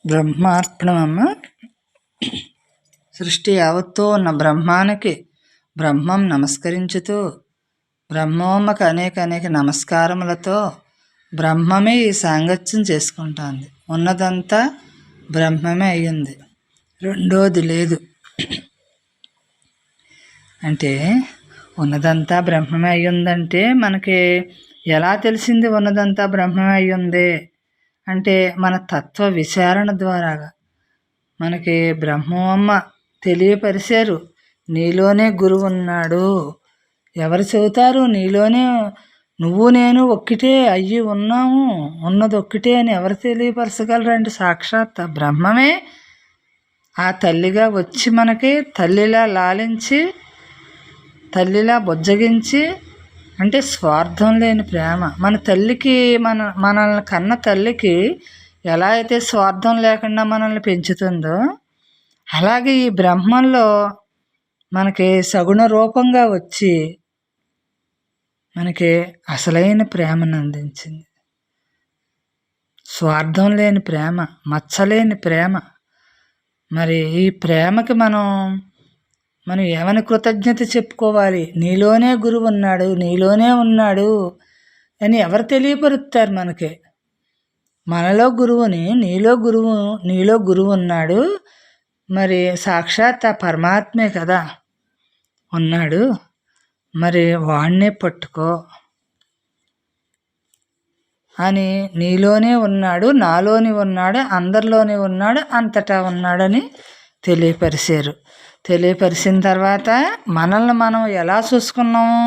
బ్రహ్మార్పణమమ్మ. సృష్టి యావత్తూ ఉన్న బ్రహ్మానికి బ్రహ్మం నమస్కరించుతూ బ్రహ్మమ్మకు అనేక అనేక నమస్కారములతో బ్రహ్మమే ఈ సాంగత్యం చేసుకుంటుంది. ఉన్నదంతా బ్రహ్మమే అయ్యింది, రెండోది లేదు. అంటే ఉన్నదంతా బ్రహ్మమే అయ్యిందంటే మనకి ఎలా తెలిసింది ఉన్నదంతా బ్రహ్మమే అయ్యింది అంటే మన తత్వ విచారణ ద్వారాగా మనకి బ్రహ్మమ్మ తెలియపరిచారు. నీలోనే గురువు ఉన్నాడు. ఎవరు చెబుతారు? నీలోనే నువ్వు నేను ఒక్కటే అయ్యి ఉన్నాము, ఉన్నది ఒక్కటే అని ఎవరు తెలియపరచగలరండి? సాక్షాత్ బ్రహ్మమే ఆ తల్లిగా వచ్చి మనకి తల్లిలా లాలించి తల్లిలా బుజ్జగించి, అంటే స్వార్థం లేని ప్రేమ. మన తల్లికి మనల్ని కన్న తల్లికి ఎలా అయితే స్వార్థం లేకుండా మనల్ని పెంచుతుందో, అలాగే ఈ బ్రహ్మంలో మనకి సగుణ రూపంగా వచ్చి మనకి అసలైన ప్రేమను అందించింది. స్వార్థం లేని ప్రేమ, మచ్చలేని ప్రేమ. మరి ఈ ప్రేమకి మనం ఏమని కృతజ్ఞత చెప్పుకోవాలి? నీలోనే గురువు ఉన్నాడు, నీలోనే ఉన్నాడు అని ఎవరు తెలియపరుస్తారు మనకి? మనలో గురువుని, నీలో గురువు ఉన్నాడు. మరి సాక్షాత్ ఆ పరమాత్మే కదా ఉన్నాడు. మరి వాడినే పట్టుకో అని, నీలోనే ఉన్నాడు, నాలోని ఉన్నాడు, అందరిలోనే ఉన్నాడు, అంతటా ఉన్నాడని తెలియపరిచారు. తెలియపరిచిన తర్వాత మనల్ని మనం ఎలా చూసుకున్నాము?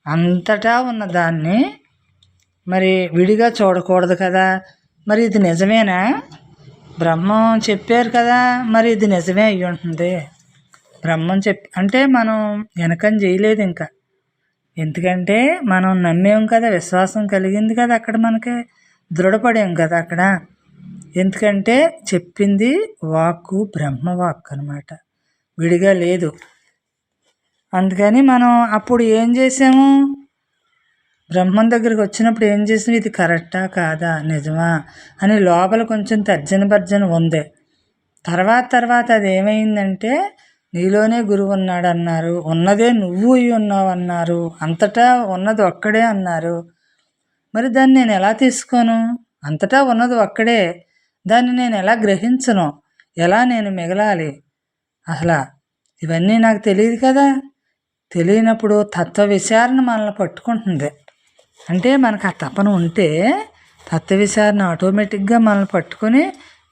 అంతటా ఉన్నదాన్ని మరి విడిగా చూడకూడదు కదా. మరి ఇది నిజమేనా? బ్రహ్మం చెప్పారు కదా, మరి ఇది నిజమే అయ్యి ఉంటుంది. బ్రహ్మం అంటే మనం వెనకం చేయలేదు ఇంకా. ఎందుకంటే మనం నమ్మేం కదా, విశ్వాసం కలిగింది కదా, అక్కడ మనకి దృఢపడాం కదా అక్కడ. ఎందుకంటే చెప్పింది వాక్కు బ్రహ్మవాక్కు అనమాట, విడిగా లేదు. అందుకని మనం అప్పుడు ఏం చేసాము? బ్రహ్మం దగ్గరికి వచ్చినప్పుడు ఏం చేసాము? ఇది కరెక్టా కాదా, నిజమా అని లోపల కొంచెం తర్జన భర్జన ఉంది. తర్వాత అది ఏమైందంటే, నీలోనే గురువు ఉన్నాడు అన్నారు, ఉన్నదే నువ్వు ఉన్నావు అన్నారు, అంతటా ఉన్నది ఒక్కడే అన్నారు. మరి దాన్ని నేను ఎలా తీసుకోను? అంతటా ఉన్నది ఒక్కడే, దాన్ని నేను ఎలా గ్రహించను? ఎలా నేను మిగలాలి? అసలు ఇవన్నీ నాకు తెలియదు కదా. తెలియనప్పుడు తత్వ విచారణ మనల్ని పట్టుకుంటుంది. అంటే మనకు ఆ తపన ఉంటే తత్వ విచారణ ఆటోమేటిక్గా మనల్ని పట్టుకొని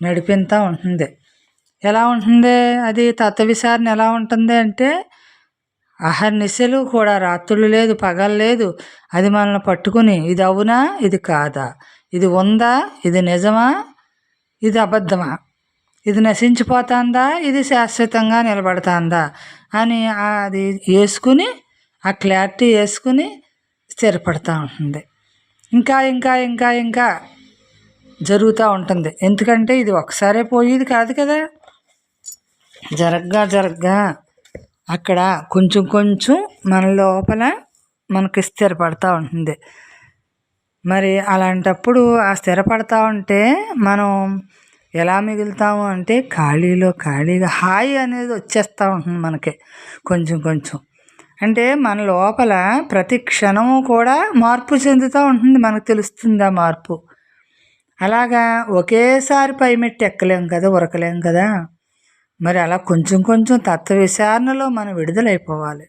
నడిపిస్తూ ఉంటుంది. ఎలా ఉంటుంది అది? తత్వ విచారణ ఎలా ఉంటుంది అంటే, అహర్నిశలు కూడా, రాత్రులు లేదు పగలు లేదు, అది మనల్ని పట్టుకుని ఇది అవునా, ఇది కాదా, ఇది ఉందా, ఇది నిజమా, ఇది అబద్ధమా, ఇది నశించిపోతుందా, ఇది శాశ్వతంగా నిలబడుతుందా అని అది వేసుకుని, ఆ క్లారిటీ వేసుకుని స్థిరపడుతూ ఉంటుంది. ఇంకా ఇంకా ఇంకా ఇంకా జరుగుతూ ఉంటుంది. ఎందుకంటే ఇది ఒకసారే పోయేది కాదు కదా. జరగ్గా అక్కడ కొంచెం కొంచెం మన లోపల మనకి స్థిరపడుతూ ఉంటుంది. మరి అలాంటప్పుడు ఆ స్థిరపడతా ఉంటే మనం ఎలా మిగులుతాము అంటే, ఖాళీగా హాయి అనేది వచ్చేస్తూ ఉంటుంది మనకి కొంచెం కొంచెం. అంటే మన లోపల ప్రతి క్షణము కూడా మార్పు చెందుతూ ఉంటుంది, మనకు తెలుస్తుంది ఆ మార్పు. అలాగా ఒకేసారి పైమెట్టి ఎక్కలేం కదా, ఉరకలేం కదా. మరి అలా కొంచెం కొంచెం తత్వ విచారణలో మనం విడుదలైపోవాలి.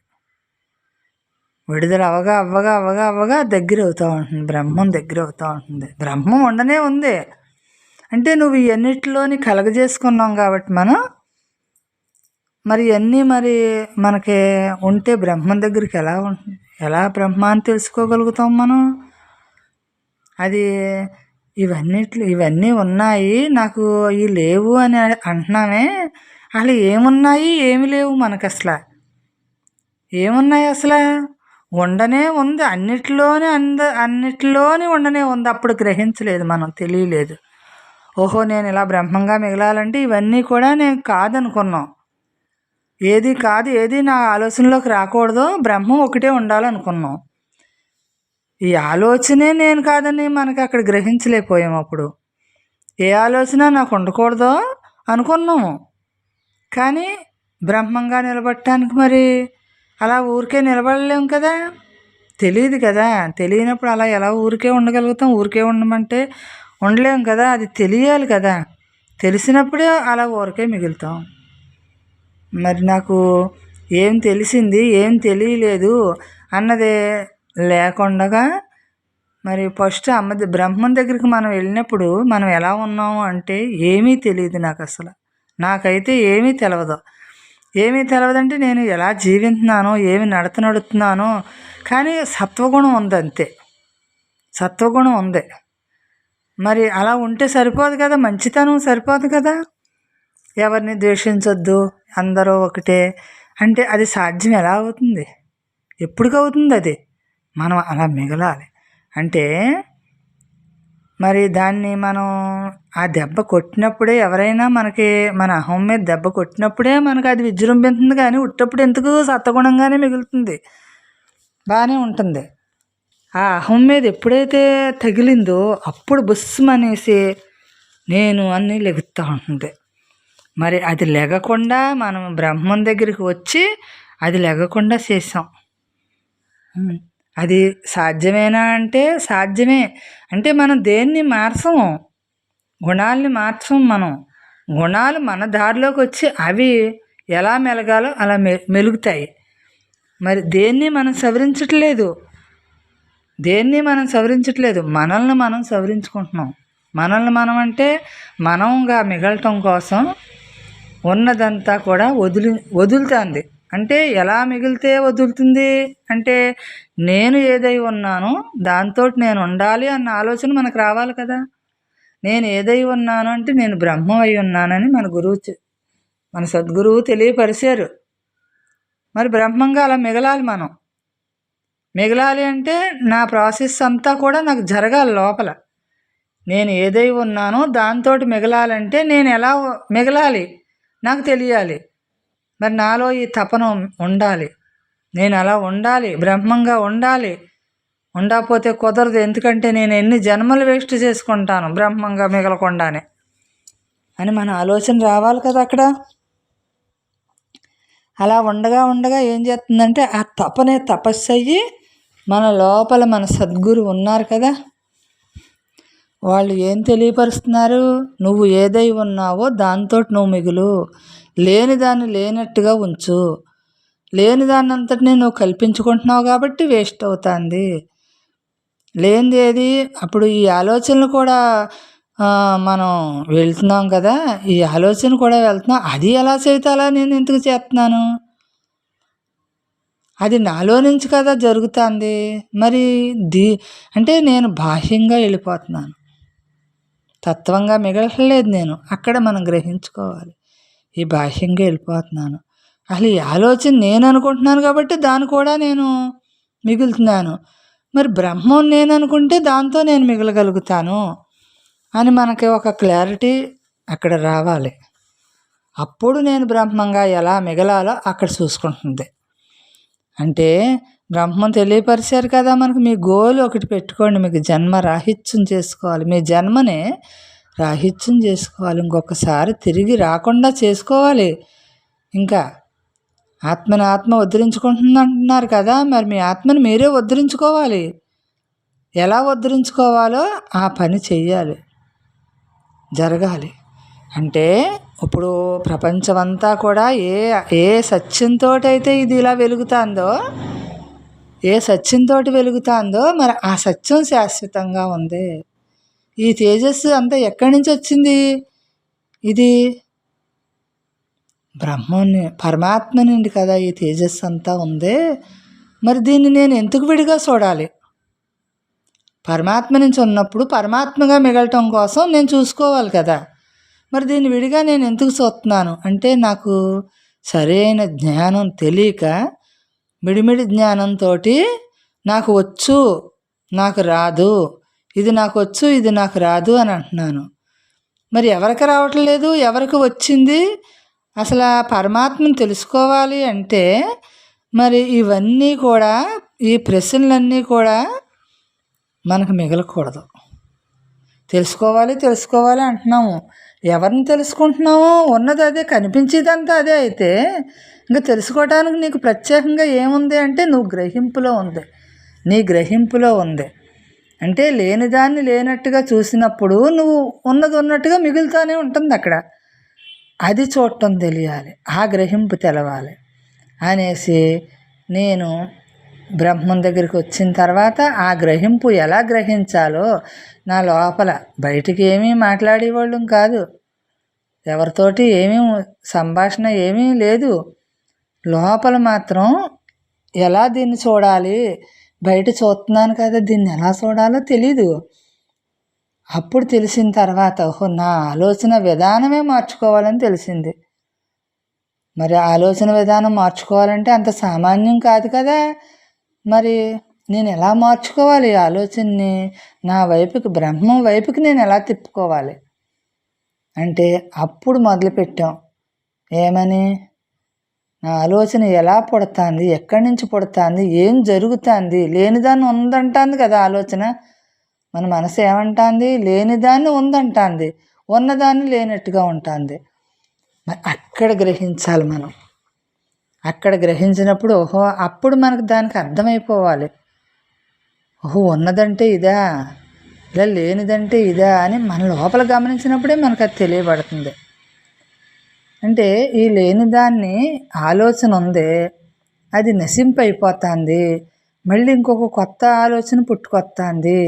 విడుదల అవ్వగా దగ్గర అవుతూ ఉంటుంది, బ్రహ్మం దగ్గర అవుతూ ఉంటుంది. బ్రహ్మం ఉండనే ఉంది. అంటే నువ్వు ఇవన్నిటిలోని కలగజేసుకున్నాం కాబట్టి మనం మరి ఇవన్నీ మరి మనకి ఉంటే బ్రహ్మం దగ్గరికి ఎలా ఉంటుంది? ఎలా బ్రహ్మాన్ని తెలుసుకోగలుగుతాం మనం? అది ఇవన్నీ ఉన్నాయి, నాకు ఇవి లేవు అని అంటున్నామే. అసలు ఏమున్నాయి, ఏమి లేవు మనకు? అసలు ఏమున్నాయి? అసలు ఉండనే ఉంది, అన్నిటిలోనే ఉండనే ఉంది. అప్పుడు గ్రహించలేదు మనం, తెలియలేదు. ఓహో, నేను ఇలా బ్రహ్మంగా మిగలాలంటే ఇవన్నీ కూడా నేను కాదనుకున్నాం. ఏది కాదు, ఏది నా ఆలోచనలోకి రాకూడదు, బ్రహ్మం ఒకటే ఉండాలనుకున్నాం. ఈ ఆలోచనే నేను కాదని మనకి అక్కడ గ్రహించలేకపోయాం. అప్పుడు ఏ ఆలోచన నాకు ఉండకూడదో అనుకున్నాము. కానీ బ్రహ్మంగా నిలబడటానికి మరి అలా ఊరికే నిలబడలేము కదా, తెలియదు కదా. తెలియనప్పుడు అలా ఎలా ఊరికే ఉండగలుగుతాం? ఊరికే ఉండమంటే ఉండలేం కదా, అది తెలియాలి కదా. తెలిసినప్పుడే అలా ఊరికే మిగులుతాం. మరి నాకు ఏం తెలిసింది ఏం తెలియలేదు అన్నది లేకుండా మరి ఫస్ట్ బ్రహ్మం దగ్గరికి మనం వెళ్ళినప్పుడు మనం ఎలా ఉన్నాము అంటే ఏమీ తెలియదు నాకు. అసలు నాకైతే ఏమీ తెలియదు. ఏమీ తెలియదంటే నేను ఎలా జీవిస్తున్నానో ఏమి నడుతున్నానో, కానీ సత్వగుణం ఉంది అంతే. సత్వగుణం ఉంది. మరి అలా ఉంటే సరిపోదు కదా, మంచితనం సరిపోదు కదా. ఎవరిని ద్వేషించొద్దు, అందరూ ఒకటే అంటే అది సాధ్యం ఎలా అవుతుంది? ఎప్పటికవుతుంది అది? మనం అలా మిగలాలి అంటే మరి దాన్ని మనం ఆ దెబ్బ కొట్టినప్పుడే, ఎవరైనా మనకి మన అహం మీద దెబ్బ కొట్టినప్పుడే మనకు అది విజృంభిస్తుంది. కానీ ఉట్టప్పుడు ఎందుకు సత్వగుణంగానే మిగులుతుంది, బాగానే ఉంటుంది. ఆ అహం మీద ఎప్పుడైతే తగిలిందో అప్పుడు బుస్మనేసి నేను అన్నీ లెగుతూ ఉంటుంది. మరి అది లెగకుండా మనం బ్రహ్మం దగ్గరికి వచ్చి అది లెగకుండా చేసాం. అది సాధ్యమేనా అంటే సాధ్యమే. అంటే మనం దేన్ని మార్చము, గుణాలని మార్చం మనం. గుణాలు మన దారిలోకి వచ్చి అవి ఎలా మెలగాలో అలా మెలుగుతాయి. మరి దేన్ని మనం సవరించట్లేదు, మనల్ని మనం సవరించుకుంటున్నాం. మనల్ని మనం అంటే మనంగా మిగలటం కోసం ఉన్నదంతా కూడా వదులుతుంది. అంటే ఎలా మిగిలితే వదులుతుంది అంటే నేను ఏదై ఉన్నానో దాంతో నేను ఉండాలి అన్న ఆలోచన మనకు రావాలి కదా. నేను ఏదై ఉన్నాను అంటే నేను బ్రహ్మం అయి ఉన్నానని మన సద్గురువు తెలియపరిచారు. మరి బ్రహ్మంగా అలా మిగలాలి. మనం మిగలాలి అంటే నా ప్రాసెస్ అంతా కూడా నాకు జరగాలి లోపల. నేను ఏదై ఉన్నానో దాంతో మిగలాలంటే నేను ఎలా మిగలాలి నాకు తెలియాలి. మరి నాలో ఈ తపన ఉండాలి, నేను అలా ఉండాలి, బ్రహ్మంగా ఉండాలి. ఉండకపోతే కుదరదు. ఎందుకంటే నేను ఎన్ని జన్మలు వేస్ట్ చేసుకుంటాను బ్రహ్మంగా మిగలకుండానే అని మన ఆలోచన రావాలి కదా అక్కడ. అలా ఉండగా ఏం చేస్తుందంటే ఆ తపనే తపస్సు అయ్యి మన లోపల మన సద్గురు ఉన్నారు కదా, వాళ్ళు ఏం తెలియపరుస్తున్నారు? నువ్వు ఏదై ఉన్నావో దాంతో నువ్వు మిగులు, లేని దాన్ని లేనట్టుగా ఉంచు. లేని దాన్ని అంతటినీ నువ్వు కల్పించుకుంటున్నావు కాబట్టి వేస్ట్ అవుతుంది. లేనిది ఏది? అప్పుడు ఈ ఆలోచనలు కూడా మనం వెళ్తున్నాం కదా, ఈ ఆలోచన కూడా వెళ్తున్నాం. అది ఎలా చేస్తే అలా నేను ఎందుకు చేస్తున్నాను? అది నాలో నుంచి కదా జరుగుతుంది. మరి అంటే నేను బాహ్యంగా వెళ్ళిపోతున్నాను, తత్వంగా మిగలట్లేదు నేను. అక్కడ మనం గ్రహించుకోవాలి, ఈ బాహ్యంగా వెళ్ళిపోతున్నాను. అసలు ఈ ఆలోచన నేను అనుకుంటున్నాను కాబట్టి దాన్ని కూడా నేను మిగులుతున్నాను. మరి బ్రహ్మం నేను అనుకుంటే దాంతో నేను మిగలగలుగుతాను అని మనకి ఒక క్లారిటీ అక్కడ రావాలి. అప్పుడు నేను బ్రహ్మంగా ఎలా మిగలాలో అక్కడ చూసుకుంటుంది. అంటే బ్రహ్మం తెలియపరిచారు కదా మనకు. మీ గోల్ ఒకటి పెట్టుకోండి, మీకు జన్మ రాహిత్యం చేసుకోవాలి. మీ జన్మనే రాహిత్యం చేసుకోవాలి, ఇంకొకసారి తిరిగి రాకుండా చేసుకోవాలి. ఇంకా ఆత్మని ఆత్మ ఉద్ధరించుకుంటుంది అంటున్నారు కదా, మరి మీ ఆత్మని మీరే ఉద్ధరించుకోవాలి. ఎలా ఉద్ధరించుకోవాలో ఆ పని చెయ్యాలి, జరగాలి. అంటే ఇప్పుడు ప్రపంచమంతా కూడా ఏ సత్యంతో అయితే ఇది ఇలా వెలుగుతుందో, ఏ సత్యంతో వెలుగుతుందో మరి ఆ సత్యం శాశ్వతంగా ఉంది. ఈ తేజస్సు అంతా ఎక్కడి నుంచి వచ్చింది? ఇది బ్రహ్మని పరమాత్మ నుండి కదా ఈ తేజస్సు అంతా ఉంది. మరి దీన్ని నేను ఎందుకు విడిగా చూడాలి? పరమాత్మ నుంచి ఉన్నప్పుడు పరమాత్మగా మిగలటం కోసం నేను చూసుకోవాలి కదా. మరి దీన్ని విడిగా నేను ఎందుకు చూస్తున్నాను అంటే నాకు సరైన జ్ఞానం తెలియక మిడిమిడి జ్ఞానంతో నాకు వచ్చు నాకు రాదు, ఇది నాకు వచ్చు ఇది నాకు రాదు అని అంటున్నాను. మరి ఎవరికి రావట్లేదు, ఎవరికి వచ్చింది? అసలు పరమాత్మను తెలుసుకోవాలి అంటే మరి ఇవన్నీ కూడా, ఈ ప్రశ్నలన్నీ కూడా మనకు మిగలకూడదు. తెలుసుకోవాలి తెలుసుకోవాలి అంటున్నాము. ఎవరిని తెలుసుకుంటున్నామో? ఉన్నది అదే, కనిపించేదంతా అదే అయితే ఇంకా తెలుసుకోవడానికి నీకు ప్రత్యేకంగా ఏముంది అంటే నువ్వు గ్రహింపులో ఉంది, నీ గ్రహింపులో ఉంది. అంటే లేనిదాన్ని లేనట్టుగా చూసినప్పుడు నువ్వు ఉన్నది ఉన్నట్టుగా మిగులుతూనే ఉంటుంది అక్కడ. అది చూడటం తెలియాలి, ఆ గ్రహింపు తెలవాలి అనేసి నేను బ్రహ్మం దగ్గరికి వచ్చిన తర్వాత ఆ గ్రహింపు ఎలా గ్రహించాలో నా లోపల, బయటికి ఏమీ మాట్లాడేవాళ్ళం కాదు, ఎవరితోటి ఏమీ సంభాషణ ఏమీ లేదు, లోపల మాత్రం ఎలా దీన్ని చూడాలి, బయట చూస్తున్నాను కదా దీన్ని ఎలా చూడాలో తెలీదు. అప్పుడు తెలిసిన తర్వాత ఓహో నా ఆలోచన విధానమే మార్చుకోవాలని తెలిసింది. మరి ఆలోచన విధానం మార్చుకోవాలంటే అంత సామాన్యం కాదు కదా. మరి నేను ఎలా మార్చుకోవాలి ఆలోచనని, నా వైపుకి, బ్రహ్మం వైపుకి నేను ఎలా తిప్పుకోవాలి అంటే అప్పుడు మొదలుపెట్టాం. ఏమని? నా ఆలోచన ఎలా పుడుతుంది, ఎక్కడి నుంచి పుడుతుంది, ఏం జరుగుతుంది, లేనిదాన్ని ఉందంటుంది కదా ఆలోచన. మన మనసు ఏమంటుంది? లేనిదాన్ని ఉందంటుంది, ఉన్నదాన్ని లేనట్టుగా ఉంటుంది. మరి అక్కడ గ్రహించాలి మనం. అక్కడ గ్రహించినప్పుడు ఓహో అప్పుడు మనకు దానికి అర్థమైపోవాలి. ఓహో ఉన్నదంటే ఇదా, ఇలా లేనిదంటే ఇదా అని మన లోపల గమనించినప్పుడే మనకు అది తెలియబడుతుంది. అంటే ఈ లేనిదాన్ని ఆలోచన ఉందే అది నశింపైపోతుంది, మళ్ళీ ఇంకొక కొత్త ఆలోచన పుట్టుకొస్తుంది.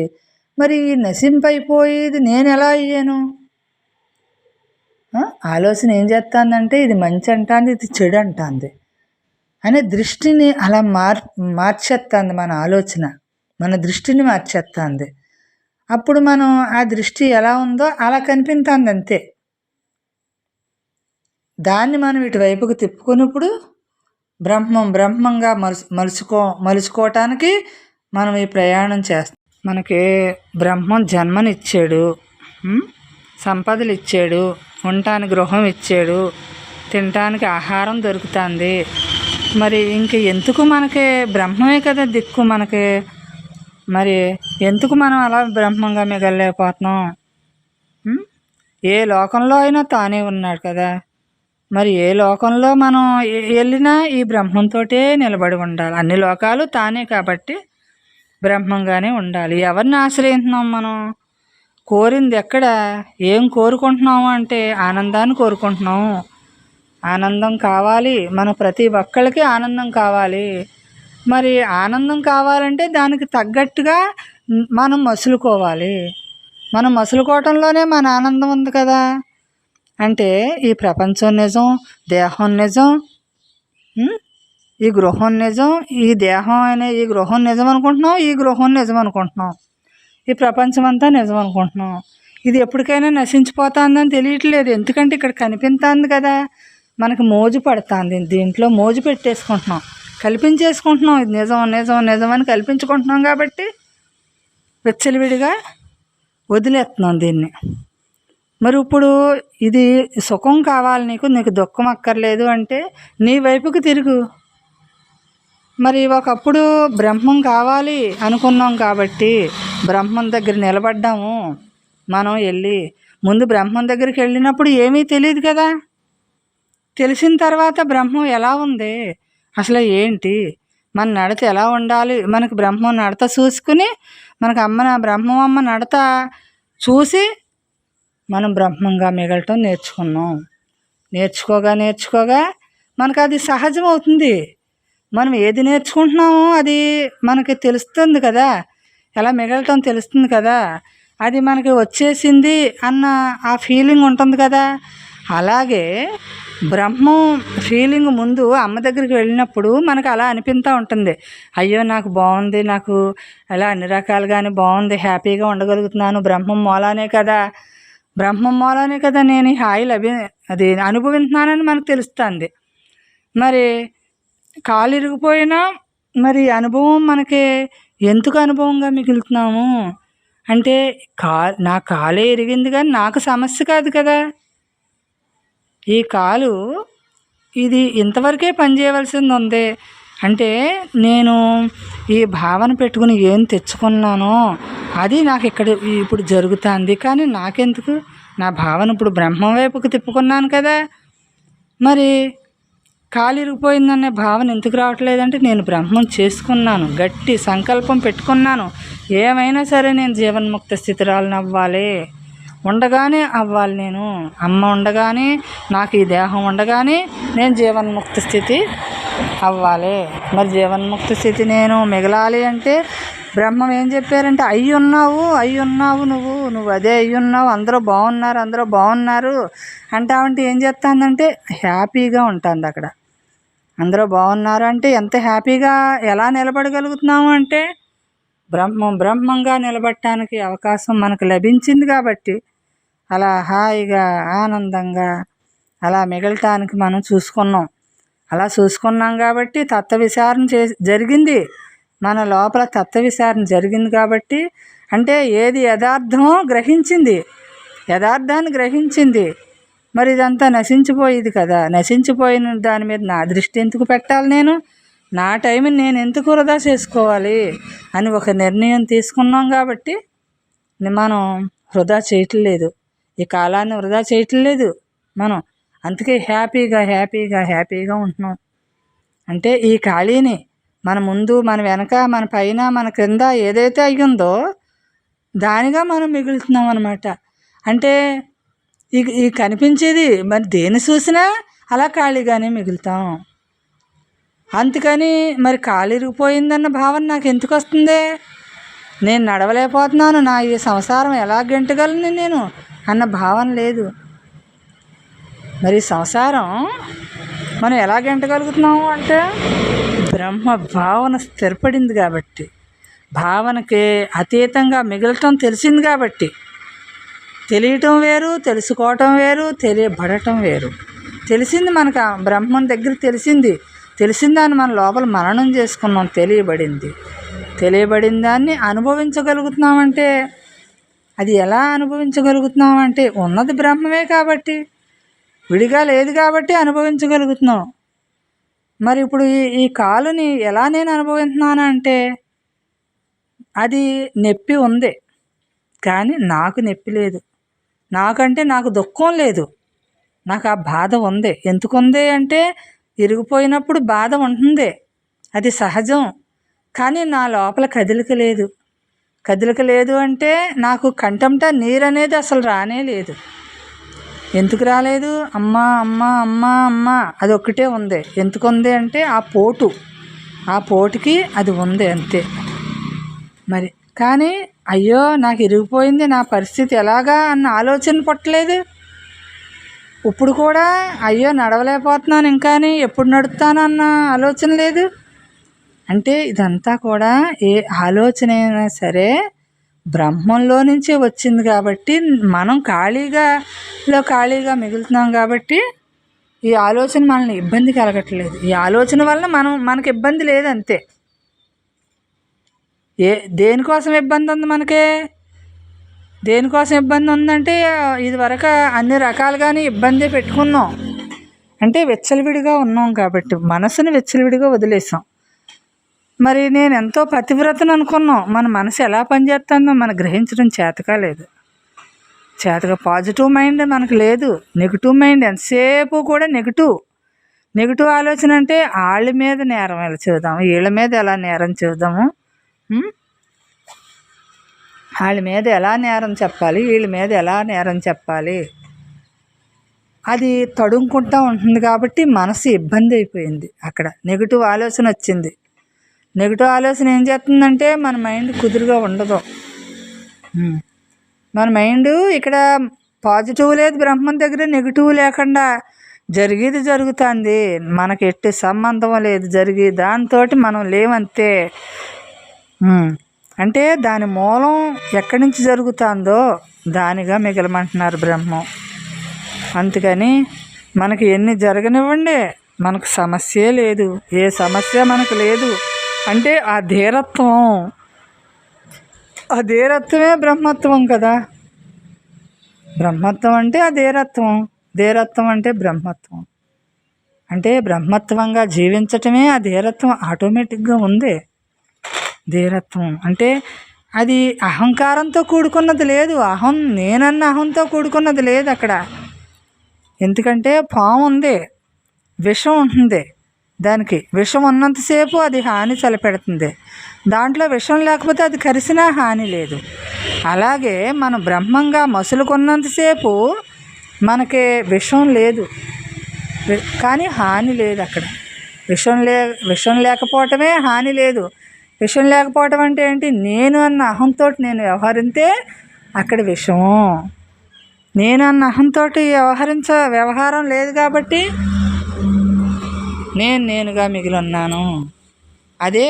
మరి ఈ నశింపైపోయేది నేను ఎలా అయ్యాను? ఆలోచన ఏం చేస్తుందంటే ఇది మంచి అంటుంది, ఇది చెడు అంటుంది అనే దృష్టిని అలా మార్చేస్తుంది మన ఆలోచన, మన దృష్టిని మార్చేస్తుంది. అప్పుడు మనం ఆ దృష్టి ఎలా ఉందో అలా కనిపిస్తుంది అంతే. దాన్ని మనం ఇటువైపుకు తిప్పుకున్నప్పుడు బ్రహ్మంగా మలుచుకోవటానికి మనం ఈ ప్రయాణం చేస్తాం. మనకి బ్రహ్మం జన్మనిచ్చాడు, సంపదలు ఇచ్చాడు, ఉండటానికి గృహం ఇచ్చాడు, తినటానికి ఆహారం దొరుకుతుంది. మరి ఇంక ఎందుకు మనకి బ్రహ్మమే కదా దిక్కు మనకి. మరి ఎందుకు మనం అలా బ్రహ్మంగా మిగలలేకపోతున్నాం? ఏ లోకంలో అయినా తానే ఉన్నాడు కదా. మరి ఏ లోకంలో మనం వెళ్ళినా ఈ బ్రహ్మంతోటే నిలబడి ఉండాలి. అన్ని లోకాలు తానే కాబట్టి బ్రహ్మంగానే ఉండాలి. ఎవరిని ఆశ్రయిస్తున్నాం మనం? కోరింది ఎక్కడ? ఏం కోరుకుంటున్నాము అంటే ఆనందాన్ని కోరుకుంటున్నాము. ఆనందం కావాలి, మన ప్రతి ఒక్కళ్ళకి ఆనందం కావాలి. మరి ఆనందం కావాలంటే దానికి తగ్గట్టుగా మనం మసులుకోవాలి. మనం మసులుకోవటంలోనే మన ఆనందం ఉంది కదా. అంటే ఈ ప్రపంచం నిజం, దేహం నిజం, ఈ గృహం నిజం, ఈ దేహం అనే ఈ గృహం నిజం అనుకుంటున్నాం, ఈ గృహం నిజం అనుకుంటున్నాం, ఈ ప్రపంచం అంతా నిజం అనుకుంటున్నాం. ఇది ఎప్పటికైనా నశించిపోతుందని తెలియట్లేదు. ఎందుకంటే ఇక్కడ కనిపిస్తుంది కదా, మనకు మోజు పడుతుంది, దీంట్లో మోజు పెట్టేసుకుంటున్నాం, కల్పించేసుకుంటున్నాం. ఇది నిజం నిజం నిజం అని కల్పించుకుంటున్నాం కాబట్టి విచ్చలవిడిగా వదిలేస్తున్నాం దీన్ని. మరి ఇప్పుడు ఇది సుఖం కావాలి నీకు దుఃఖం అక్కర్లేదు అంటే నీ వైపుకి తిరుగు. మరి ఒకప్పుడు బ్రహ్మం కావాలి అనుకున్నాం కాబట్టి బ్రహ్మం దగ్గర నిలబడ్డాము. మనం వెళ్ళి ముందు బ్రహ్మం దగ్గరికి వెళ్ళినప్పుడు ఏమీ తెలియదు కదా. తెలిసిన తర్వాత బ్రహ్మం ఎలా ఉంది, అసలు ఏంటి, మన నడత ఎలా ఉండాలి, మనకు బ్రహ్మం నడత చూసుకుని, మనకు బ్రహ్మం అమ్మ నడత చూసి మనం బ్రహ్మంగా మిగలటం నేర్చుకున్నాం. నేర్చుకోగా మనకు అది సహజం అవుతుంది. మనం ఏది నేర్చుకుంటున్నామో అది మనకి తెలుస్తుంది కదా, ఎలా మిగలటం తెలుస్తుంది కదా, అది మనకి వచ్చేసింది అన్న ఆ ఫీలింగ్ ఉంటుంది కదా. అలాగే బ్రహ్మం ఫీలింగ్ ముందు అమ్మ దగ్గరికి వెళ్ళినప్పుడు మనకు అలా అనిపిస్తూ ఉంటుంది. అయ్యో నాకు బాగుంది, నాకు అలా అన్ని రకాలుగానే బాగుంది, హ్యాపీగా ఉండగలుగుతున్నాను, బ్రహ్మం మూలానే కదా నేను ఈ హాయిలు అది అనుభవిస్తున్నానని మనకు తెలుస్తుంది. మరి కాలు ఇరిగిపోయినా మరి అనుభవం మనకి ఎందుకు అనుభవంగా మిగులుతున్నాము అంటే నా కాలే ఇరిగింది కానీ నాకు సమస్య కాదు కదా. ఈ కాలు ఇది ఇంతవరకే పనిచేయవలసింది ఉంది, అంటే నేను ఈ భావన పెట్టుకుని ఏం తెచ్చుకున్నానో అది నాకు ఇక్కడ ఇప్పుడు జరుగుతుంది. కానీ నాకెందుకు? నా భావన ఇప్పుడు బ్రహ్మం వైపుకు తిప్పుకున్నాను కదా. మరి కాలు ఇరిగిపోయిందనే భావన ఎందుకు రావట్లేదంటే నేను బ్రహ్మం చేసుకున్నాను, గట్టి సంకల్పం పెట్టుకున్నాను. ఏమైనా సరే నేను జీవన్ముక్త స్థితిరాలను అవ్వాలి, ఉండగానే అవ్వాలి. నేను అమ్మ ఉండగానే, నాకు ఈ దేహం ఉండగానే నేను జీవన్ముక్త స్థితి అవ్వాలి. మరి జీవన్ముక్త స్థితి నేను మిగలాలి అంటే బ్రహ్మం ఏం చెప్పారంటే అయ్యున్నావు నువ్వు అదే అయ్యున్నావు, అందరూ బాగున్నారు అంటావంటే ఏం చేస్తుందంటే హ్యాపీగా ఉంటుంది అక్కడ. అందరూ బాగున్నారు అంటే ఎంత హ్యాపీగా ఎలా నిలబడగలుగుతున్నాము అంటే బ్రహ్మంగా నిలబడటానికి అవకాశం మనకు లభించింది కాబట్టి అలా హాయిగా ఆనందంగా అలా మిగలటానికి మనం చూసుకున్నాం. అలా చూసుకున్నాం కాబట్టి తత్వ విచారణ జరిగింది, మన లోపల తత్వ విచారణ జరిగింది కాబట్టి అంటే ఏది యథార్థమో యథార్థాన్ని గ్రహించింది. మరి ఇదంతా నశించిపోయేది కదా. నశించిపోయిన దాని మీద నా దృష్టి ఎందుకు పెట్టాలి? నేను నా టైంని నేను ఎందుకు వృధా చేసుకోవాలి అని ఒక నిర్ణయం తీసుకున్నాం కాబట్టి మనం వృధా చేయట్లేదు, ఈ కాలాన్ని వృధా చేయట్లేదు మనం. అందుకే హ్యాపీగా ఉంటున్నాం. అంటే ఈ ఖాళీని మన ముందు, మన వెనక, మన పైన, మన క్రింద ఏదైతే అయ్యిందో దానిగా మనం మిగులుతున్నాం అన్నమాట. అంటే ఈ కనిపించేది మరి దేన్ని చూసినా అలా ఖాళీగానే మిగులుతాం. అందుకని మరి ఖాళీ ఇరిగిపోయిందన్న భావన నాకు ఎందుకు వస్తుంది? నేను నడవలేకపోతున్నాను, నా ఈ సంసారం ఎలా గెంటగలను నేను అన్న భావన లేదు. మరి సంసారం మనం ఎలా గెంటగలుగుతున్నాము అంటే బ్రహ్మ భావన స్థిరపడింది కాబట్టి, భావనకి అతీతంగా మిగలటం తెలిసింది కాబట్టి. తెలియటం వేరు, తెలుసుకోవటం వేరు, తెలియబడటం వేరు. తెలిసింది మనకు బ్రహ్మం దగ్గర తెలిసిన దాన్ని మన లోపల మననం చేసుకున్నాం. తెలియబడిన దాన్ని అనుభవించగలుగుతున్నామంటే అది ఎలా అనుభవించగలుగుతున్నామంటే ఉన్నది బ్రహ్మమే కాబట్టి, విడిగా లేదు కాబట్టి అనుభవించగలుగుతున్నాం. మరి ఇప్పుడు ఈ కాలుని ఎలా నేను అనుభవిస్తున్నాను అంటే అది నొప్పి ఉంది కానీ నాకు నొప్పి లేదు. నాకంటే నాకు దుఃఖం లేదు, నాకు ఆ బాధ ఉంది. ఎందుకు ఉంది అంటే ఇరిగిపోయినప్పుడు బాధ ఉంటుంది, అది సహజం. కానీ నా లోపల కదలిక లేదు అంటే నాకు కంటంట నీరు అనేది అసలు రానే లేదు. ఎందుకు రాలేదు? అమ్మ అది ఒక్కటే ఉంది. ఎందుకు ఉంది అంటే ఆ పోటుకి అది ఉంది అంతే. మరి కానీ అయ్యో నాకు ఇరిగిపోయింది, నా పరిస్థితి ఎలాగా అన్న ఆలోచన పట్టలేదు. ఇప్పుడు కూడా అయ్యో నడవలేకపోతున్నాను ఇంకాని, ఎప్పుడు నడుస్తాను అన్న ఆలోచన లేదు. అంటే ఇదంతా కూడా ఏ ఆలోచన అయినా సరే బ్రహ్మంలో నుంచే వచ్చింది కాబట్టి మనం ఖాళీగా మిగులుతున్నాం కాబట్టి ఈ ఆలోచన మనల్ని ఇబ్బంది కలగట్లేదు. ఈ ఆలోచన వల్ల మనకి ఇబ్బంది లేదు అంతే. దేనికోసం ఇబ్బంది ఉంది మనకి? దేనికోసం ఇబ్బంది ఉందంటే ఇదివరకు అన్ని రకాలుగానే ఇబ్బంది పెట్టుకున్నాం. అంటే విచ్చలవిడిగా ఉన్నాం కాబట్టి మనసుని విచ్చలవిడిగా వదిలేసాం. మరి నేను ఎంతో పతివ్రతను అనుకున్నాం. మన మనసు ఎలా పనిచేస్తుందో మనకు గ్రహించడం చేతకాలేదు. పాజిటివ్ మైండ్ మనకు లేదు, నెగిటివ్ మైండ్ ఎంతసేపు కూడా నెగిటివ్ ఆలోచన. అంటే వాళ్ళ మీద నేరం ఎలా చూద్దాము, వీళ్ళ మీద ఎలా నేరం చూద్దాము, వాళ్ళ మీద ఎలా నేరం చెప్పాలి, వీళ్ళ మీద ఎలా నేరం చెప్పాలి, అది తడుముకుంటూ ఉంటుంది. కాబట్టి మనసు ఇబ్బంది అయిపోయింది. అక్కడ నెగిటివ్ ఆలోచన వచ్చింది. నెగిటివ్ ఆలోచన ఏం చేస్తుందంటే మన మైండ్ కుదురుగా ఉండదు. మన మైండ్ ఇక్కడ పాజిటివ్ లేదు, బ్రహ్మం దగ్గర నెగిటివ్ లేకుండా జరిగేది జరుగుతుంది. మనకి ఎట్టి సంబంధం లేదు జరిగి దాంతో మనం లేవంతే. అంటే దాని మూలం ఎక్కడి నుంచి జరుగుతుందో దానిగా మిగలమంటున్నారు బ్రహ్మం. అందుకని మనకి ఎన్ని జరగనివ్వండి, మనకు సమస్యే లేదు, ఏ సమస్య మనకు లేదు. అంటే ఆ ధీరత్వమే బ్రహ్మత్వం కదా. బ్రహ్మత్వం అంటే ఆ ధీరత్వం అంటే బ్రహ్మత్వం. అంటే బ్రహ్మత్వంగా జీవించటమే ఆ ధీరత్వం ఆటోమేటిక్గా ఉంది. ధీరత్వం అంటే అది అహంకారంతో కూడుకున్నది లేదు, నేనన్న అహంతో కూడుకున్నది లేదు అక్కడ. ఎందుకంటే పాము ఉంది, విషం ఉంటుంది, దానికి విషం ఉన్నంతసేపు అది హాని తలపెడుతుంది, దాంట్లో విషం లేకపోతే అది కరిసినా హాని లేదు. అలాగే మనం బ్రహ్మంగా మసులుకున్నంతసేపు మనకి విషం లేదు, కానీ హాని లేదు అక్కడ. విషం లేకపోవటమే హాని లేదు. విషం లేకపోవటం అంటే ఏంటి? నేను అన్న అహంతో నేను వ్యవహరిస్తే అక్కడ విషము. నేను అన్న అహంతో వ్యవహారం లేదు కాబట్టి నేనుగా మిగిలి ఉన్నాను. అదే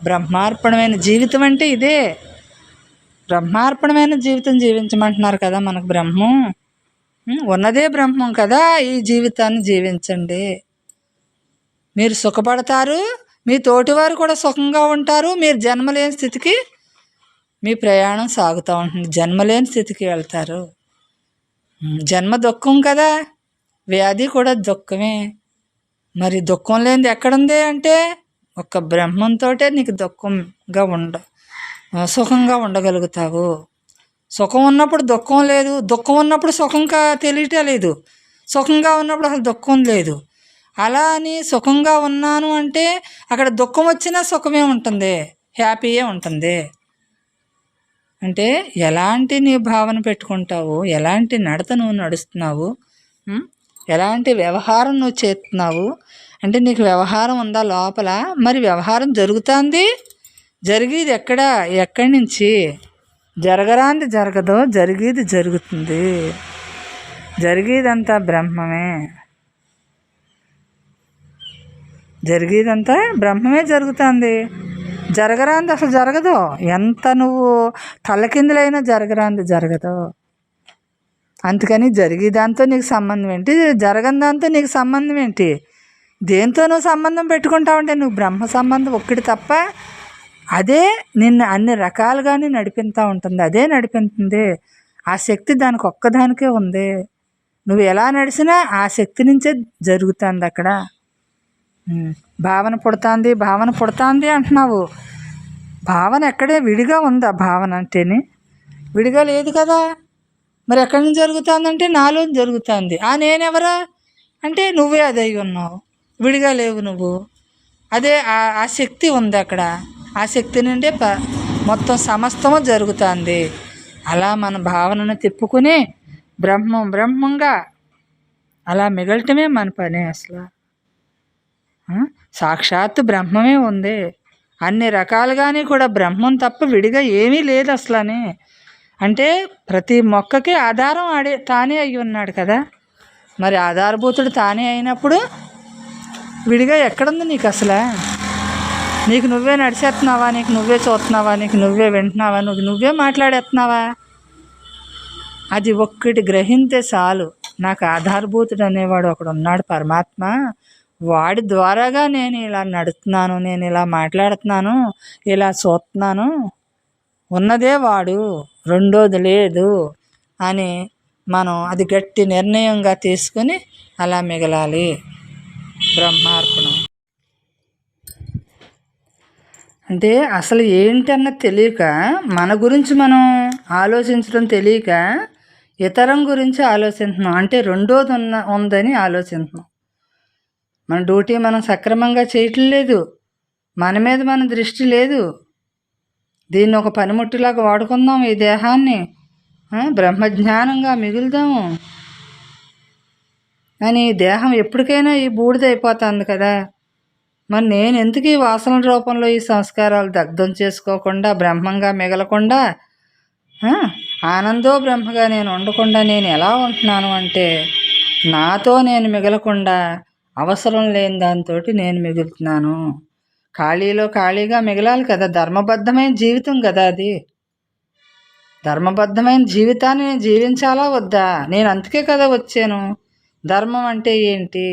బ్రహ్మార్పణమైన జీవితం అంటే ఇదే. బ్రహ్మార్పణమైన జీవితం జీవించమంటున్నారు కదా మనకు బ్రహ్మం. ఉన్నదే బ్రహ్మం కదా. ఈ జీవితాన్ని జీవించండి, మీరు సుఖపడతారు, మీ తోటివారు కూడా సుఖంగా ఉంటారు. మీరు జన్మలేని స్థితికి మీ ప్రయాణం సాగుతూ ఉంటుంది, జన్మలేని స్థితికి వెళ్తారు. జన్మ దుఃఖం కదా, వ్యాధి కూడా దుఃఖమే. మరి దుఃఖం లేనిది ఎక్కడుంది అంటే ఒక్క బ్రహ్మంతో నీకు సుఖంగా ఉండగలుగుతావు. సుఖం ఉన్నప్పుడు దుఃఖం లేదు, దుఃఖం ఉన్నప్పుడు సుఖంగా తెలియటం లేదు, సుఖంగా ఉన్నప్పుడు అసలు దుఃఖం లేదు. అలా అని సుఖంగా ఉన్నాను అంటే అక్కడ దుఃఖం వచ్చినా సుఖమే ఉంటుంది, హ్యాపీయే ఉంటుంది. అంటే ఎలాంటి నీ భావన పెట్టుకుంటావు, ఎలాంటి నడత నువ్వు నడుస్తున్నావు, ఎలాంటి వ్యవహారం నువ్వు చేస్తున్నావు అంటే నీకు వ్యవహారం ఉందా లోపల? మరి వ్యవహారం జరుగుతుంది, జరిగేది ఎక్కడి నుంచి? జరగరాంది జరగదు, జరిగేది జరుగుతుంది. జరిగేదంతా బ్రహ్మమే, జరిగేదంతా బ్రహ్మమే జరుగుతుంది. జరగరాంది అసలు జరగదు. ఎంత నువ్వు తలకిందులైనా జరగదు. అందుకని జరిగేదాంతో నీకు సంబంధం ఏంటి, జరగని దాంతో నీకు సంబంధం ఏంటి? దేంతో నువ్వు సంబంధం పెట్టుకుంటావంటే నువ్వు బ్రహ్మ సంబంధం ఒక్కటి తప్ప అదే నిన్ను అన్ని రకాలుగానే నడిపిస్తూ ఉంటుంది, అదే నడిపిస్తుంది. ఆ శక్తి దానికి ఒక్కదానికే ఉంది. నువ్వు ఎలా నడిచినా ఆ శక్తి నుంచే జరుగుతుంది అక్కడ. భావన పుడుతుంది అంటున్నావు. భావన ఎక్కడే విడిగా ఉందా? భావన అంటేనే విడిగా లేదు కదా. మరి ఎక్కడి నుంచి జరుగుతుందంటే నాలో జరుగుతుంది. నేనెవరా అంటే నువ్వే అదే ఉన్నావు, విడిగా లేవు నువ్వు. అదే ఆ శక్తి ఉంది అక్కడ. ఆ శక్తి నుండే మొత్తం సమస్తము జరుగుతుంది. అలా మన భావనను తిప్పుకుని బ్రహ్మంగా అలా మిగలటమే మన పని. అసలు సాక్షాత్తు బ్రహ్మమే ఉంది. అన్ని రకాలుగానే కూడా బ్రహ్మం తప్ప విడిగా ఏమీ లేదు అసలని. అంటే ప్రతి మొక్కకి ఆధారం తానే అయి ఉన్నాడు కదా. మరి ఆధారభూతుడు తానే అయినప్పుడు విడిగా ఎక్కడుంది నీకు అసలు? నీకు నువ్వే నడిచేస్తున్నావా, నీకు నువ్వే చూస్తున్నావా, నీకు నువ్వే వింటున్నావా, నువ్వే మాట్లాడేస్తున్నావా? అది ఒక్కటి గ్రహింతే చాలు. నాకు ఆధారభూతుడు అనేవాడు ఒకడు ఉన్నాడు, పరమాత్మ. వాడి ద్వారాగా నేను ఇలా నడుస్తున్నాను, నేను ఇలా మాట్లాడుతున్నాను, ఇలా చూస్తున్నాను. ఉన్నదే వాడు, రెండోది లేదు అని మనం అది గట్టి నిర్ణయంగా తీసుకుని అలా మిగలాలి. బ్రహ్మార్పణం అంటే అసలు ఏంటన్నది తెలియక, మన గురించి మనం ఆలోచించడం తెలియక ఇతరం గురించి ఆలోచిస్తున్నాం. అంటే రెండోది ఉందని ఆలోచిస్తున్నాం. మన డ్యూటీ మనం సక్రమంగా చేయటం లేదు, మన మీద మన దృష్టి లేదు. దీన్ని ఒక పనిముట్టులాగా వాడుకుందాం, ఈ దేహాన్ని బ్రహ్మజ్ఞానంగా మిగులుదాము అని. దేహం ఎప్పటికైనా ఈ బూడిదైపోతుంది కదా. మరి నేను ఎందుకు ఈ వాసనల రూపంలో ఈ సంస్కారాలు దగ్ధం చేసుకోకుండా, బ్రహ్మంగా మిగలకుండా, ఆనందో బ్రహ్మగా నేను ఉండకుండా నేను ఎలా ఉంటున్నాను అంటే నాతో నేను మిగలకుండా అవసరం లేని దాంతో నేను మిగులుతున్నాను. ఖాళీగా మిగలాలి కదా. ధర్మబద్ధమైన జీవితం కదా అది. ధర్మబద్ధమైన జీవితాన్ని నేను జీవించాలా వద్దా? నేను అందుకే కదా వచ్చాను. ధర్మం అంటే ఏంటి,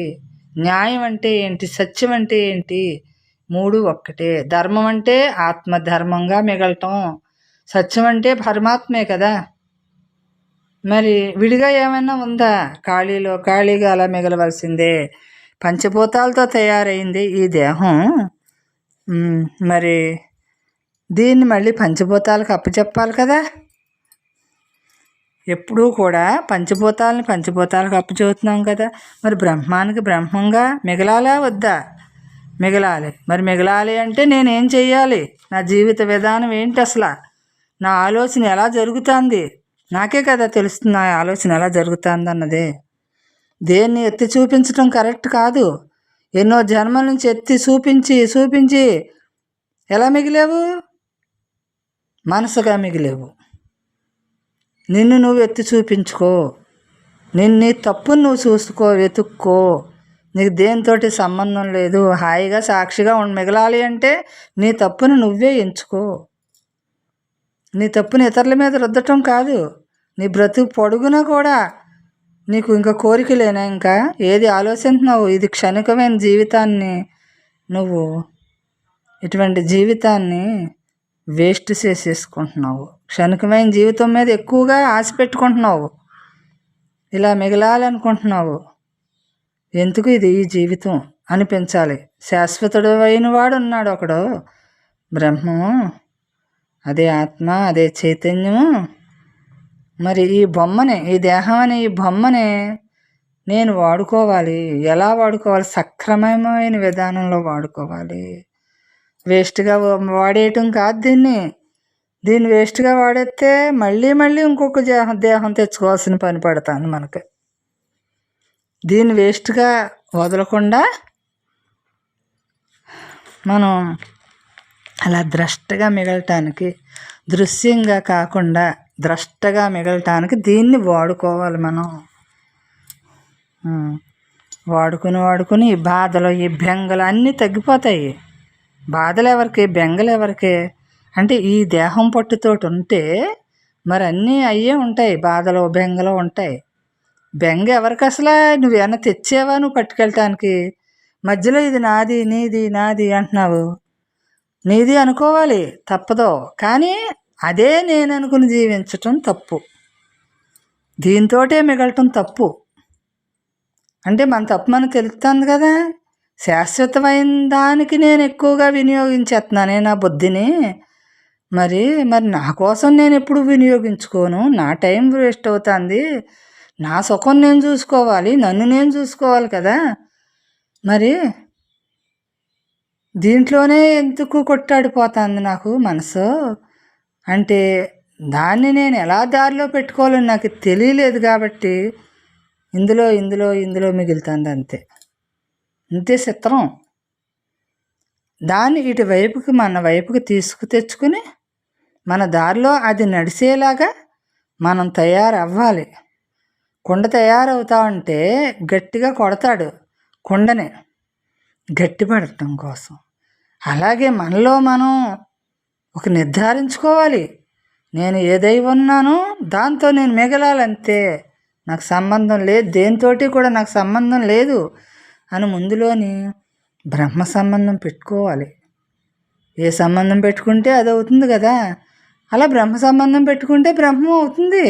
న్యాయం అంటే ఏంటి, సత్యం అంటే ఏంటి? మూడు ఒక్కటే. ధర్మం అంటే ఆత్మధర్మంగా మిగలటం, సత్యం అంటే పరమాత్మే కదా. మరి విడిగా ఏమైనా ఉందా? ఖాళీగా అలా మిగలవలసిందే. పంచభూతాలతో తయారైంది ఈ దేహం. మరి దీన్ని మళ్ళీ పంచభూతాలకు అప్పచెప్పాలి కదా. ఎప్పుడూ కూడా పంచభూతాలకు అప్పచెబుతున్నాం కదా. మరి బ్రహ్మానికి బ్రహ్మంగా మిగలాలా వద్దా? మిగలాలి. మరి మిగలాలి అంటే నేనేం చెయ్యాలి? నా జీవిత విధానం ఏంటి? అసలు నా ఆలోచన ఎలా జరుగుతుంది? నాకే కదా తెలుస్తుంది నా ఆలోచన ఎలా జరుగుతుంది అన్నదే. దేన్ని ఎత్తి చూపించడం కరెక్ట్ కాదు. ఎన్నో జన్మల నుంచి ఎత్తి చూపించి ఎలా మిగిలేవు? మనసుగా మిగిలేవు. నిన్ను నువ్వు ఎత్తి చూపించుకో. నీ తప్పును నువ్వు చూసుకో, వెతుక్కో. నీకు దేనితోటి సంబంధం లేదు. హాయిగా సాక్షిగా మిగలాలి అంటే నీ తప్పును నువ్వే ఎంచుకో. నీ తప్పుని ఇతరుల మీద రుద్దటం కాదు. నీ బ్రతుకు పొడుగునా కూడా నీకు ఇంకా కోరికలేనా? ఇంకా ఏది ఆలోచిస్తున్నావు? ఇది క్షణికమైన జీవితాన్ని నువ్వు ఇటువంటి జీవితాన్ని వేస్ట్ చేసేసుకుంటున్నావు. క్షణికమైన జీవితం మీద ఎక్కువగా ఆశ పెట్టుకుంటున్నావు. ఇలా మిగలాలనుకుంటున్నావు. ఎందుకు ఇది ఈ జీవితం అనిపించాలి. శాశ్వతుడు అయిన వాడు ఉన్నాడు ఒకడు, బ్రహ్మము, అదే ఆత్మ, అదే చైతన్యము. మరి ఈ బొమ్మని, ఈ దేహం అనే ఈ బొమ్మని నేను వాడుకోవాలి. ఎలా వాడుకోవాలి? సక్రమమైన విధానంలో వాడుకోవాలి. వేస్ట్గా వాడేయటం కాదు. దీన్ని వేస్ట్గా వాడేస్తే మళ్ళీ ఇంకొక దేహం తెచ్చుకోవాల్సిన పని పడతాను మనకి. దీన్ని వేస్ట్గా వదలకుండా మనం అలా ద్రష్టగా మిగలటానికి, దృశ్యంగా కాకుండా ద్రష్టగా మిగలటానికి దీన్ని వాడుకోవాలి మనం. వాడుకుని ఈ బాధలు, ఈ బెంగలు అన్నీ తగ్గిపోతాయి. బాధలు ఎవరికి? బెంగలు ఎవరికి? అంటే ఈ దేహం పట్టుతోటి ఉంటే మరి అన్నీ అయ్యే ఉంటాయి. బాధలు బెంగలు ఉంటాయి. బెంగ ఎవరికి అసలు? నువ్వేమన్నా తెచ్చావా నువ్వు పట్టుకెళ్ళటానికి? మధ్యలో ఇది నాది, నీది, నాది అంటున్నావు. నీది అనుకోవాలి, తప్పదో. కానీ అదే నేను అనుకుని జీవించటం తప్పు. దీంతోటే మిగలటం తప్పు. అంటే మన తప్పు మనకు తెలుస్తుంది కదా. శాశ్వతమైన దానికి నేను ఎక్కువగా వినియోగించేస్తున్నానే నా బుద్ధిని. మరి నా కోసం నేను ఎప్పుడు వినియోగించుకోను. నా టైం వేస్ట్ అవుతుంది. నా సుఖం నేను చూసుకోవాలి, నన్ను నేను చూసుకోవాలి కదా. మరి దీంట్లోనే ఎందుకు కొట్టాడిపోతుంది నాకు మనసు? అంటే దాన్ని నేను ఎలా దారిలో పెట్టుకోవాలని నాకు తెలియలేదు కాబట్టి ఇందులో మిగులుతుంది. అంతే చిత్రం. దాన్ని ఇటువైపుకి, మన వైపుకి తెచ్చుకుని మన దారిలో అది నడిచేలాగా మనం తయారవ్వాలి. కుండ తయారవుతా ఉంటే గట్టిగా కొడతాడు కుండని, గట్టిపడటం కోసం. అలాగే మనలో మనం ఒక నిర్ధారించుకోవాలి. నేను ఏదై ఉన్నానో దాంతో నేను మిగలాలంతే. నాకు సంబంధం లేదు, దేనితోటి కూడా నాకు సంబంధం లేదు అని ముందులోని బ్రహ్మ సంబంధం పెట్టుకోవాలి. ఏ సంబంధం పెట్టుకుంటే అది అవుతుంది కదా. అలా బ్రహ్మ సంబంధం పెట్టుకుంటే బ్రహ్మం అవుతుంది.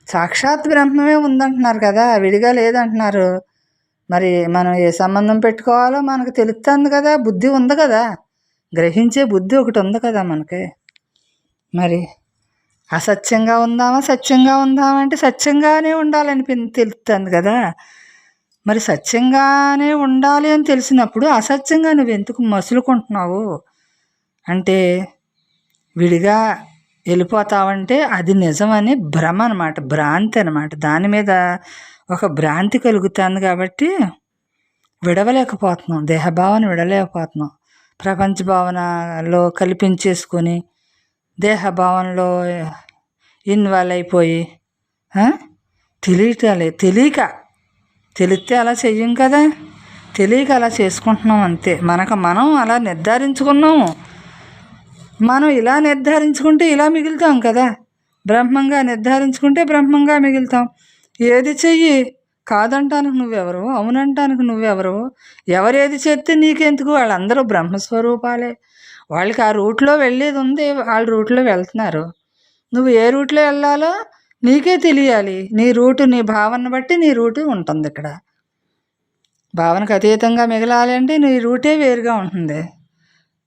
సాక్షాత్ బ్రహ్మమే ఉందంటున్నారు కదా, విడిగా లేదంటున్నారు. మరి మనం ఏ సంబంధం పెట్టుకోవాలో మనకు తెలుస్తుంది కదా. బుద్ధి ఉంది కదా, గ్రహించే బుద్ధి ఒకటి ఉంది కదా మనకి. మరి అసత్యంగా ఉందామా, సత్యంగా ఉందామా అంటే సత్యంగానే ఉండాలని తెలుస్తుంది కదా. మరి సత్యంగానే ఉండాలి అని తెలిసినప్పుడు అసత్యంగా నువ్వు ఎందుకు మసులుకుంటున్నావు? అంటే విడిగా వెళ్ళిపోతావంటే అది నిజమని భ్రమ అనమాట, భ్రాంతి అనమాట. దాని మీద ఒక భ్రాంతి కలుగుతుంది కాబట్టి విడవలేకపోతున్నాం, దేహభావన విడలేకపోతున్నాం. ప్రపంచ భావనలో కల్పించేసుకొని దేహభావనలో ఇన్వాల్వ్ అయిపోయి తెలిస్తే అలా చెయ్యం కదా. తెలియక అలా చేసుకుంటున్నాం అంతే. మనం అలా నిర్ధారించుకున్నాము. మనం ఇలా నిర్ధారించుకుంటే ఇలా మిగులుతాం కదా. బ్రహ్మంగా నిర్ధారించుకుంటే బ్రహ్మంగా మిగులుతాం. ఏది చెయ్యి, కాదంటానికి నువ్వెవరు, అవునంటానికి నువ్వెవరు? ఎవరేది చేస్తే నీకెందుకు? వాళ్ళందరూ బ్రహ్మస్వరూపాలే. వాళ్ళకి ఆ రూట్లో వెళ్ళేది ఉంది, వాళ్ళ రూట్లో వెళ్తున్నారు. నువ్వు ఏ రూట్లో వెళ్ళాలో నీకే తెలియాలి. నీ రూటు, నీ భావన బట్టి నీ రూటు ఉంటుంది ఇక్కడ. భావనకు అతీతంగా మిగలాలి అంటే నీ రూటే వేరుగా ఉంటుంది.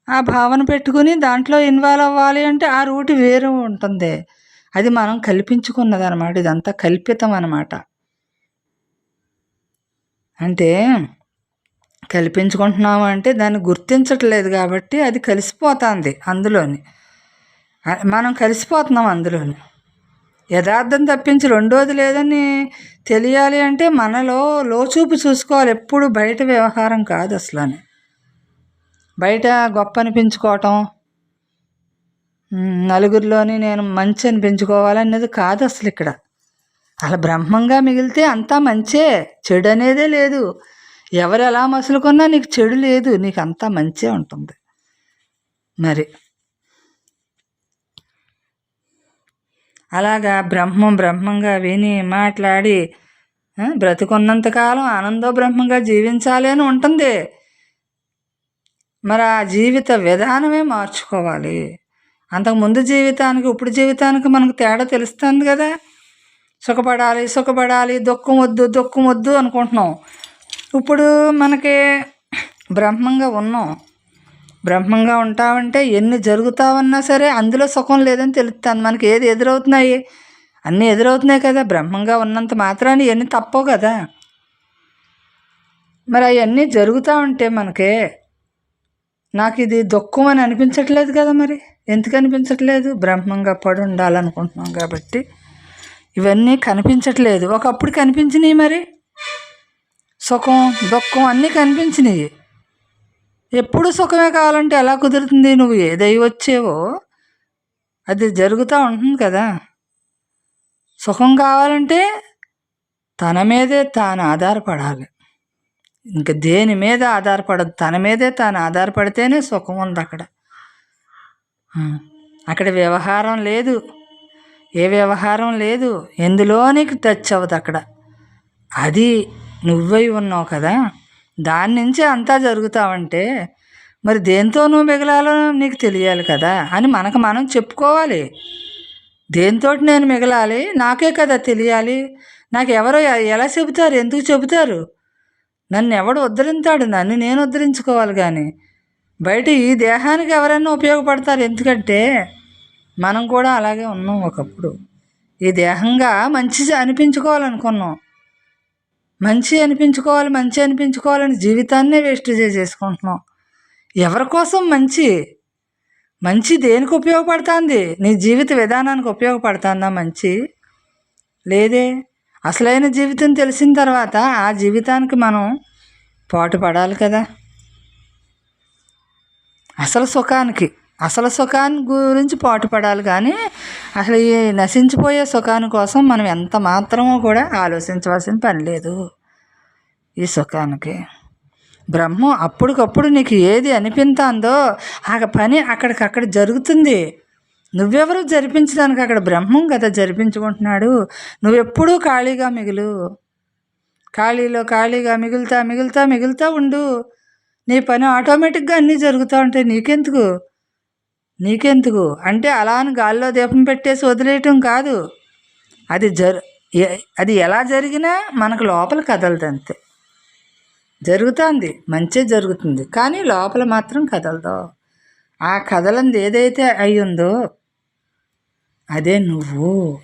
ఆ భావన పెట్టుకుని దాంట్లో ఇన్వాల్వ్ అవ్వాలి అంటే ఆ రూట్ వేరు ఉంటుంది. అది మనం కల్పించుకున్నది అనమాట. ఇదంతా కల్పితం అనమాట. అంటే కల్పించుకుంటున్నాము అంటే దాన్ని గుర్తించట్లేదు కాబట్టి అది కలిసిపోతుంది అందులోని. మనం కలిసిపోతున్నాం అందులోని. యథార్థం తప్పించి రెండోది లేదని తెలియాలి అంటే మనలో లోచూపు చూసుకోవాలి. ఎప్పుడు బయట వ్యవహారం కాదు అసలని. బయట గొప్ప అనిపించుకోవటం, నలుగురిలోని నేను మంచి అనిపించుకోవాలనేది కాదు అసలు ఇక్కడ. అలా బ్రహ్మంగా మిగిలితే అంతా మంచే, చెడు అనేదే లేదు. ఎవరు ఎలా మసులుకున్నా నీకు చెడు లేదు, నీకు అంతా మంచే ఉంటుంది. మరి అలాగా బ్రహ్మంగా విని మాట్లాడి బ్రతుకున్నంతకాలం ఆనందో బ్రహ్మంగా జీవించాలి అని ఉంటుంది. మరి ఆ జీవిత విధానమే మార్చుకోవాలి. అంతకుముందు జీవితానికి ఇప్పుడు జీవితానికి మనకు తేడా తెలుస్తుంది కదా. సుఖపడాలి, దుఃఖం వద్దు అనుకుంటున్నాం. ఇప్పుడు మనకి బ్రహ్మంగా ఉన్నాం. బ్రహ్మంగా ఉంటామంటే ఎన్ని జరుగుతావన్నా సరే అందులో సుఖం లేదని తెలుస్తుంది మనకి. ఏది ఎదురవుతున్నాయి, అన్నీ ఎదురవుతున్నాయి కదా. బ్రహ్మంగా ఉన్నంత మాత్రాన్ని ఎన్ని తప్పవు కదా. మరి అవన్నీ జరుగుతూ ఉంటే మనకి నాకు ఇది దుఃఖం అని అనిపించట్లేదు కదా. మరి ఎందుకు అనిపించట్లేదు? బ్రహ్మంగా పడి ఉండాలనుకుంటున్నాం కాబట్టి ఇవన్నీ కనిపించట్లేదు. ఒకప్పుడు కనిపించినాయి. మరి సుఖం దుఃఖం అన్నీ కనిపించినాయి. ఎప్పుడు సుఖమే కావాలంటే ఎలా కుదురుతుంది? నువ్వు ఏదై వచ్చేవో అది జరుగుతూ ఉంటుంది కదా. సుఖం కావాలంటే తన మీదే తాను ఆధారపడాలి. ఇంక దేని మీద ఆధారపడదు, తన మీదే తాను ఆధారపడితేనే సుఖం ఉంది అక్కడ. అక్కడ వ్యవహారం లేదు, ఏ వ్యవహారం లేదు, ఎందులోనికి టచ్ అవ్వదు అక్కడ. అది నువ్వై ఉన్నావు కదా. దాని నుంచి అంతా జరుగుతావంటే మరి దేంతో నువ్వు మిగలాలో నీకు తెలియాలి కదా అని మనకు మనం చెప్పుకోవాలి. దేంతో నేను మిగలాలి నాకే కదా తెలియాలి. నాకు ఎవరో ఎలా చెబుతారు, ఎందుకు చెబుతారు? నన్ను ఎవడు ఉద్ధరించాడు? నన్ను నేను ఉద్ధరించుకోవాలి. కానీ బయట ఈ దేహానికి ఎవరైనా ఉపయోగపడతారు. ఎందుకంటే మనం కూడా అలాగే ఉన్నాం. ఒకప్పుడు ఈ దేహంగా మంచి అనిపించుకోవాలనుకున్నాం. మంచి అనిపించుకోవాలని జీవితాన్నే వేస్ట్ చేసేసుకుంటున్నాం. ఎవరి కోసం మంచి దేనికి ఉపయోగపడుతుంది? నీ జీవిత విధానానికి ఉపయోగపడుతుందా మంచి? లేదే. అసలైన జీవితం తెలిసిన తర్వాత ఆ జీవితానికి మనం పాటుపడాలి కదా. అసలు సుఖాన్ని గురించి పాటుపడాలి. కానీ అసలు ఈ నశించిపోయే సుఖాని కోసం మనం ఎంత మాత్రమో కూడా ఆలోచించవలసిన పని లేదు. ఈ సుఖానికి బ్రహ్మం అప్పటికప్పుడు నీకు ఏది అనిపించిందో ఆ పని అక్కడికక్కడ జరుగుతుంది. నువ్వెవరు జరిపించడానికి? అక్కడ బ్రహ్మం కదా జరిపించుకుంటున్నాడు. నువ్వెప్పుడూ ఖాళీగా ఖాళీగా మిగులుతా ఉండు. నీ పని ఆటోమేటిక్గా అన్నీ జరుగుతూ ఉంటాయి. నీకెందుకు అంటే అలా అని గాల్లో దీపం పెట్టేసి వదిలేయటం కాదు. అది ఎలా జరిగినా మనకు లోపల కదలదు అంతే. జరుగుతుంది, మంచి జరుగుతుంది, కానీ లోపల మాత్రం కదలదు. ఆ కదలంది ఏదైతే అయ్యిందో అదే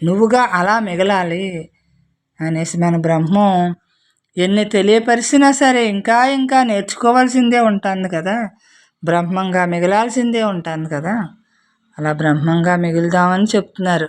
నువ్వుగా అలా మిగలాలి అనేసి మన బ్రహ్మం ఎన్ని తెలియపరిచినా సరే ఇంకా నేర్చుకోవాల్సిందే ఉంటుంది కదా. బ్రహ్మంగా మిగలాల్సిందే ఉంటుంది కదా. అలా బ్రహ్మంగా మిగులుదామని చెప్తున్నారు.